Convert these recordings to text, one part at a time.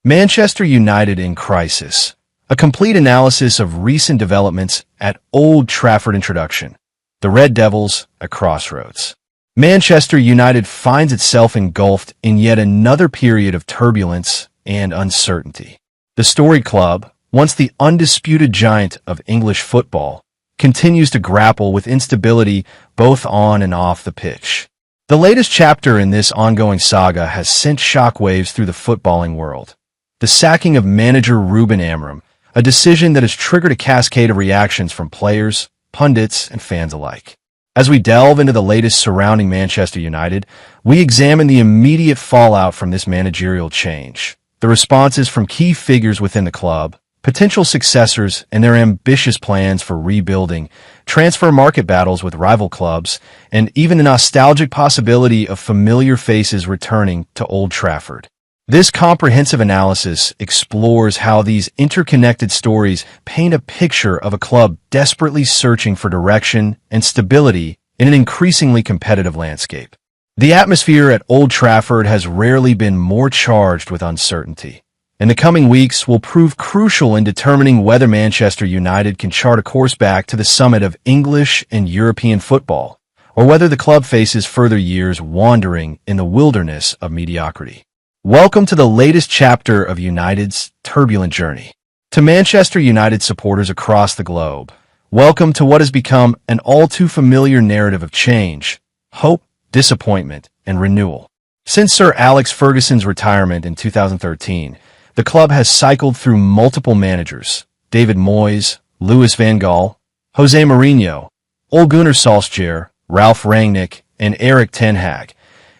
Manchester United in crisis. A complete analysis of recent developments at Old Trafford. Introduction. The Red Devils at crossroads. Manchester United finds itself engulfed in yet another period of turbulence and uncertainty. The storied club, once the undisputed giant of English football, continues to grapple with instability both on and off the pitch. The latest chapter in this ongoing saga has sent shockwaves through the footballing world. The sacking of manager Ruben Amorim, a decision that has triggered a cascade of reactions from players, pundits, and fans alike. As we delve into the latest surrounding Manchester United, we examine the immediate fallout from this managerial change, the responses from key figures within the club, potential successors and their ambitious plans for rebuilding, transfer market battles with rival clubs, and even the nostalgic possibility of familiar faces returning to Old Trafford. This comprehensive analysis explores how these interconnected stories paint a picture of a club desperately searching for direction and stability in an increasingly competitive landscape. The atmosphere at Old Trafford has rarely been more charged with uncertainty, and the coming weeks will prove crucial in determining whether Manchester United can chart a course back to the summit of English and European football, or whether the club faces further years wandering in the wilderness of mediocrity. Welcome to the latest chapter of United's turbulent journey. To Manchester United supporters across the globe, welcome to what has become an all-too-familiar narrative of change, hope, disappointment, and renewal. Since Sir Alex Ferguson's retirement in 2013, the club has cycled through multiple managers: David Moyes, Louis van Gaal, Jose Mourinho, Ole Gunnar Solskjaer, Ralf Rangnick, and Erik ten Hag,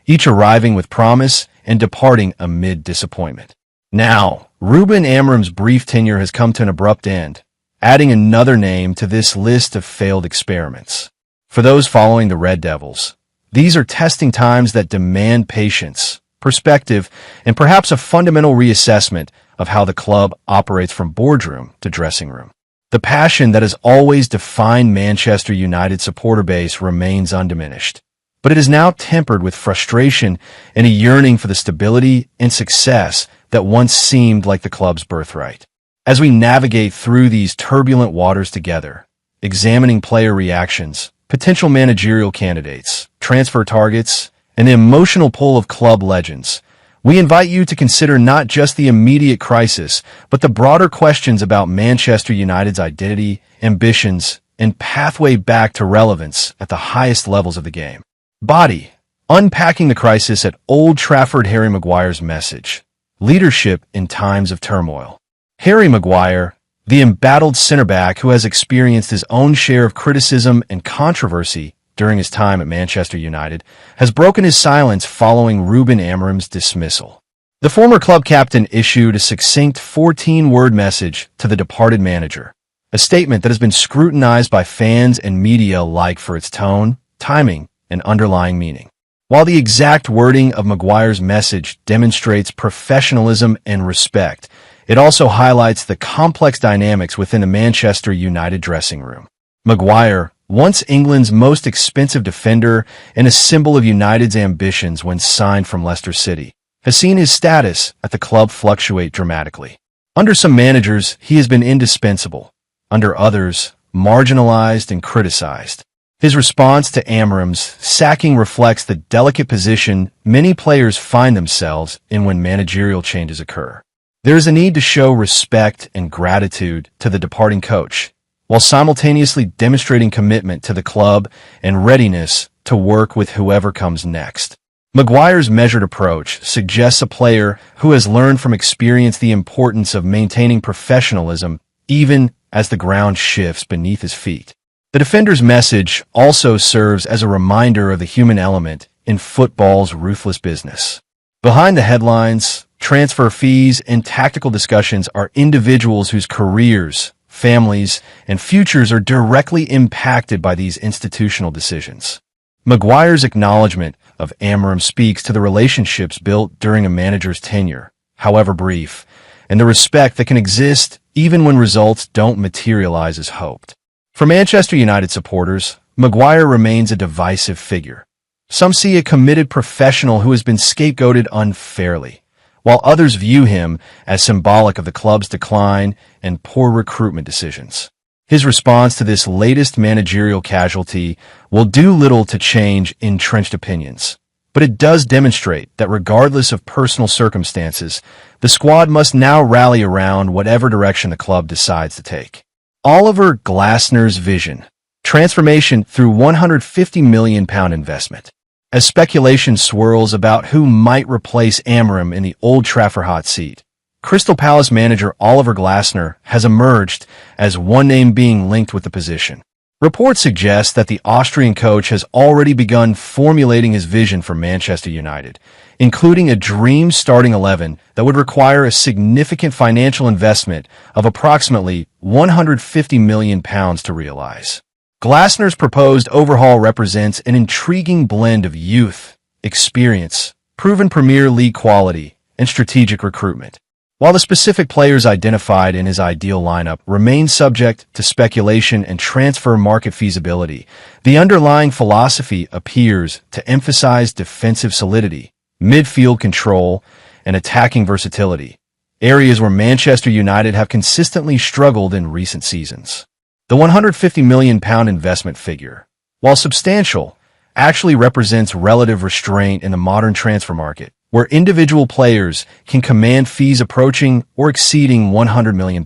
each arriving with promise and departing amid disappointment. Now, Ruben Amorim's brief tenure has come to an abrupt end, adding another name to this list of failed experiments. For those following the Red Devils, these are testing times that demand patience, perspective, and perhaps a fundamental reassessment of how the club operates from boardroom to dressing room. The passion that has always defined Manchester United supporter base remains undiminished, but it is now tempered with frustration and a yearning for the stability and success that once seemed like the club's birthright. As we navigate through these turbulent waters together, examining player reactions, potential managerial candidates, transfer targets, and the emotional pull of club legends, we invite you to consider not just the immediate crisis, but the broader questions about Manchester United's identity, ambitions, and pathway back to relevance at the highest levels of the game. Body. Unpacking the crisis at Old Trafford. Harry Maguire's message. Leadership in times of turmoil. Harry Maguire, the embattled center-back who has experienced his own share of criticism and controversy during his time at Manchester United, has broken his silence following Ruben Amorim's dismissal. The former club captain issued a succinct 14-word message to the departed manager, a statement that has been scrutinized by fans and media alike for its tone, timing, and underlying meaning. While the exact wording of Maguire's message demonstrates professionalism and respect, it also highlights the complex dynamics within the Manchester United dressing room. Maguire, once England's most expensive defender and a symbol of United's ambitions when signed from Leicester City, has seen his status at the club fluctuate dramatically. Under some managers, he has been indispensable. Under others, marginalized and criticized. His response to Amorim's sacking reflects the delicate position many players find themselves in when managerial changes occur. There is a need to show respect and gratitude to the departing coach, while simultaneously demonstrating commitment to the club and readiness to work with whoever comes next. Maguire's measured approach suggests a player who has learned from experience the importance of maintaining professionalism even as the ground shifts beneath his feet. The defender's message also serves as a reminder of the human element in football's ruthless business. Behind the headlines, transfer fees, and tactical discussions are individuals whose careers, families, and futures are directly impacted by these institutional decisions. Maguire's acknowledgement of Amorim speaks to the relationships built during a manager's tenure, however brief, and the respect that can exist even when results don't materialize as hoped. For Manchester United supporters, Maguire remains a divisive figure. Some see a committed professional who has been scapegoated unfairly, while others view him as symbolic of the club's decline and poor recruitment decisions. His response to this latest managerial casualty will do little to change entrenched opinions, but it does demonstrate that regardless of personal circumstances, the squad must now rally around whatever direction the club decides to take. Oliver Glasner's vision: transformation through £150 million investment. As speculation swirls about who might replace Amorim in the Old Trafford hot seat, Crystal Palace manager Oliver Glasner has emerged as one name being linked with the position. Reports suggest that the Austrian coach has already begun formulating his vision for Manchester United, including a dream starting 11 that would require a significant financial investment of approximately £150 million to realize. Glasner's proposed overhaul represents an intriguing blend of youth, experience, proven Premier League quality, and strategic recruitment. While the specific players identified in his ideal lineup remain subject to speculation and transfer market feasibility, the underlying philosophy appears to emphasize defensive solidity, midfield control, and attacking versatility, areas where Manchester United have consistently struggled in recent seasons. The £150 million investment figure, while substantial, actually represents relative restraint in the modern transfer market, where individual players can command fees approaching or exceeding £100 million.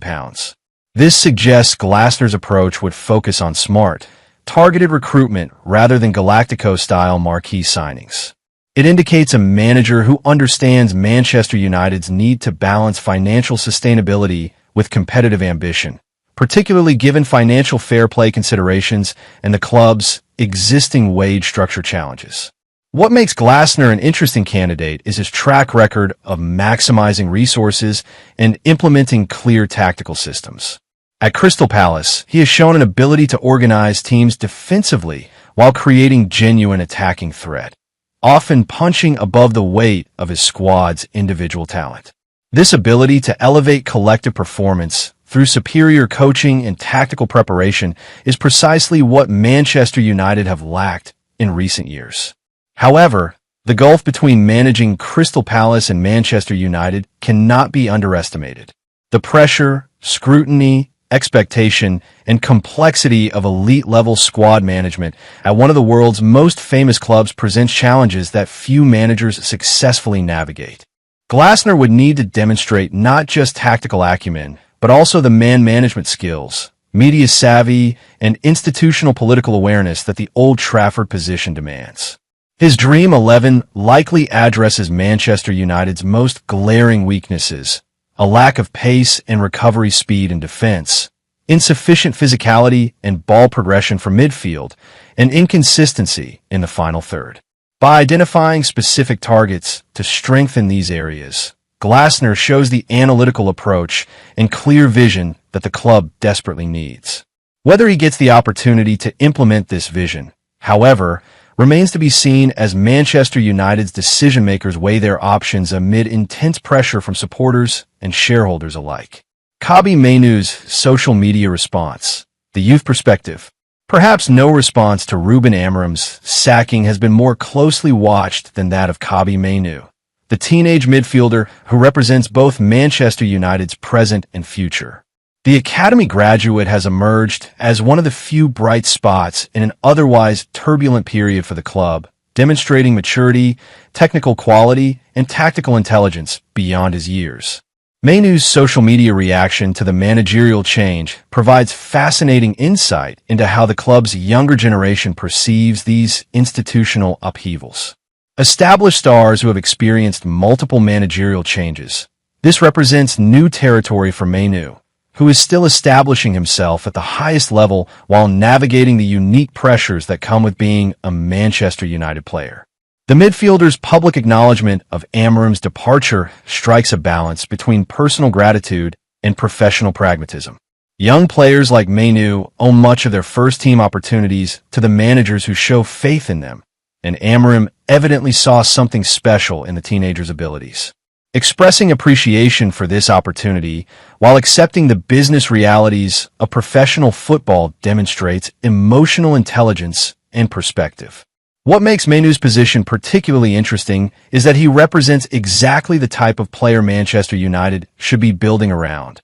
This suggests Glasner's approach would focus on smart, targeted recruitment rather than Galactico-style marquee signings. It indicates a manager who understands Manchester United's need to balance financial sustainability with competitive ambition, particularly given financial fair play considerations and the club's existing wage structure challenges. What makes Glasner an interesting candidate is his track record of maximizing resources and implementing clear tactical systems. At Crystal Palace, he has shown an ability to organize teams defensively while creating genuine attacking threat, often punching above the weight of his squad's individual talent. This ability to elevate collective performance through superior coaching and tactical preparation is precisely what Manchester United have lacked in recent years. However, the gulf between managing Crystal Palace and Manchester United cannot be underestimated. The pressure, scrutiny, expectation, and complexity of elite-level squad management at one of the world's most famous clubs presents challenges that few managers successfully navigate. Glasner would need to demonstrate not just tactical acumen, but also the man management skills, media savvy, and institutional political awareness that the Old Trafford position demands. His Dream 11 likely addresses Manchester United's most glaring weaknesses: a lack of pace and recovery speed in defense, insufficient physicality and ball progression from midfield, and inconsistency in the final third. By identifying specific targets to strengthen these areas, Glasner shows the analytical approach and clear vision that the club desperately needs. Whether he gets the opportunity to implement this vision, however, remains to be seen as Manchester United's decision-makers weigh their options amid intense pressure from supporters and shareholders alike. Kobbie Mainoo's social media response: the youth perspective. Perhaps no response to Ruben Amorim's sacking has been more closely watched than that of Kobbie Mainoo, the teenage midfielder who represents both Manchester United's present and future. The academy graduate has emerged as one of the few bright spots in an otherwise turbulent period for the club, demonstrating maturity, technical quality, and tactical intelligence beyond his years. Mainoo's social media reaction to the managerial change provides fascinating insight into how the club's younger generation perceives these institutional upheavals. Established stars who have experienced multiple managerial changes. This represents new territory for Mainoo, who is still establishing himself at the highest level while navigating the unique pressures that come with being a Manchester United player. The midfielder's public acknowledgement of Amorim's departure strikes a balance between personal gratitude and professional pragmatism. Young players like Mainoo owe much of their first-team opportunities to the managers who show faith in them, and Amorim evidently saw something special in the teenager's abilities. Expressing appreciation for this opportunity while accepting the business realities of professional football demonstrates emotional intelligence and perspective. What makes Mainoo's position particularly interesting is that he represents exactly the type of player Manchester United should be building around.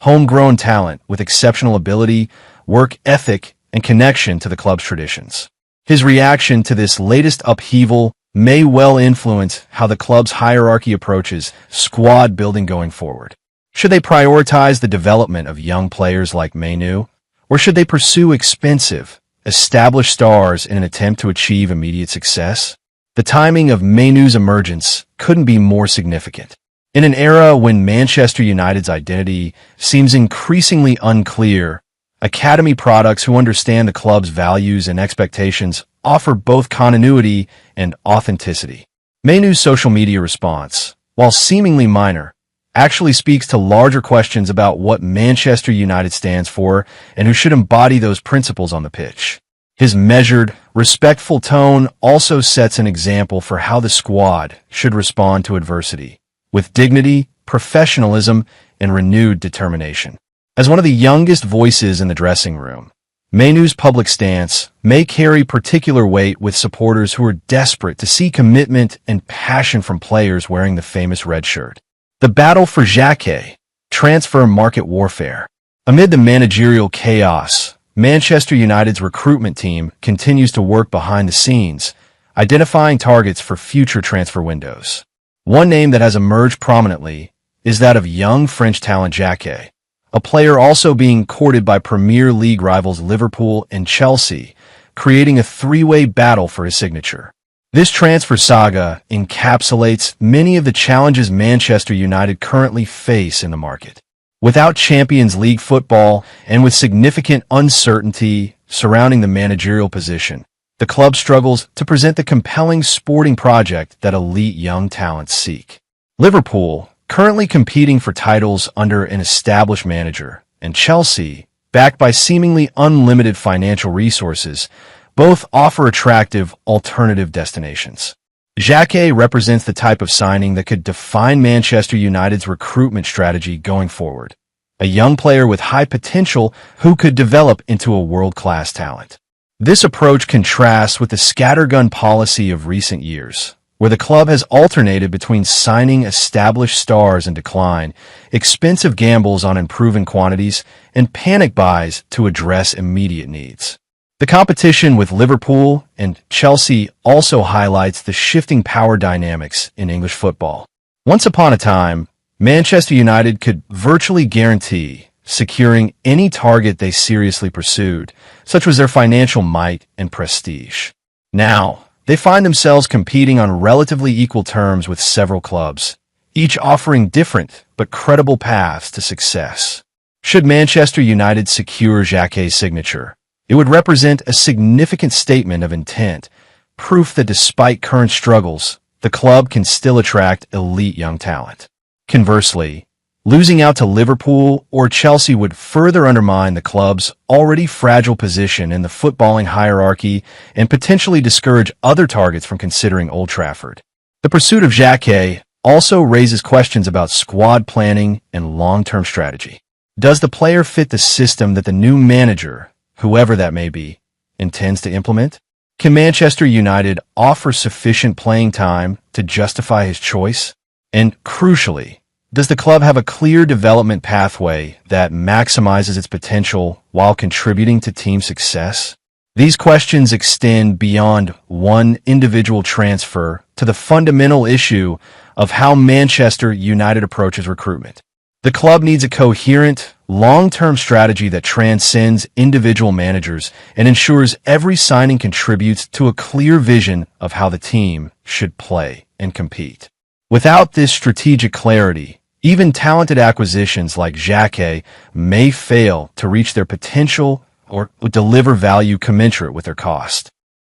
Homegrown talent with exceptional ability, work ethic, and connection to the club's traditions. His reaction to this latest upheaval may well influence how the club's hierarchy approaches squad building going forward. Should they prioritize the development of young players like Mainoo, or should they pursue expensive, established stars in an attempt to achieve immediate success? The timing of Mainoo's emergence couldn't be more significant. In an era when Manchester United's identity seems increasingly unclear, academy products who understand the club's values and expectations offer both continuity and authenticity. Mainoo's social media response, while seemingly minor, actually speaks to larger questions about what Manchester United stands for and who should embody those principles on the pitch. His measured, respectful tone also sets an example for how the squad should respond to adversity, with dignity, professionalism, and renewed determination. As one of the youngest voices in the dressing room, Mainoo's public stance may carry particular weight with supporters who are desperate to see commitment and passion from players wearing the famous red shirt. The battle for Xhaka, transfer market warfare. Amid the managerial chaos, Manchester United's recruitment team continues to work behind the scenes, identifying targets for future transfer windows. One name that has emerged prominently is that of young French talent Xhaka, a player also being courted by Premier League rivals Liverpool and Chelsea, creating a three-way battle for his signature. This transfer saga encapsulates many of the challenges Manchester United currently face in the market. Without Champions League football and with significant uncertainty surrounding the managerial position, the club struggles to present the compelling sporting project that elite young talents seek. Liverpool, currently competing for titles under an established manager, and Chelsea, backed by seemingly unlimited financial resources, both offer attractive alternative destinations. Xhaka represents the type of signing that could define Manchester United's recruitment strategy going forward. A young player with high potential who could develop into a world-class talent. This approach contrasts with the scattergun policy of recent years, where the club has alternated between signing established stars in decline, expensive gambles on improving quantities, and panic buys to address immediate needs. The competition with Liverpool and Chelsea also highlights the shifting power dynamics in English football. Once upon a time, Manchester United could virtually guarantee securing any target they seriously pursued, such was their financial might and prestige. Now, they find themselves competing on relatively equal terms with several clubs, each offering different but credible paths to success. Should Manchester United secure Xhaka's signature, it would represent a significant statement of intent, proof that despite current struggles, the club can still attract elite young talent. Conversely, losing out to Liverpool or Chelsea would further undermine the club's already fragile position in the footballing hierarchy and potentially discourage other targets from considering Old Trafford. The pursuit of Xhaka also raises questions about squad planning and long-term strategy. Does the player fit the system that the new manager, whoever that may be, intends to implement? Can Manchester United offer sufficient playing time to justify his choice? And crucially, does the club have a clear development pathway that maximizes its potential while contributing to team success? These questions extend beyond one individual transfer to the fundamental issue of how Manchester United approaches recruitment. The club needs a coherent, long-term strategy that transcends individual managers and ensures every signing contributes to a clear vision of how the team should play and compete. Without this strategic clarity, even talented acquisitions like Xhaka may fail to reach their potential or deliver value commensurate with their cost.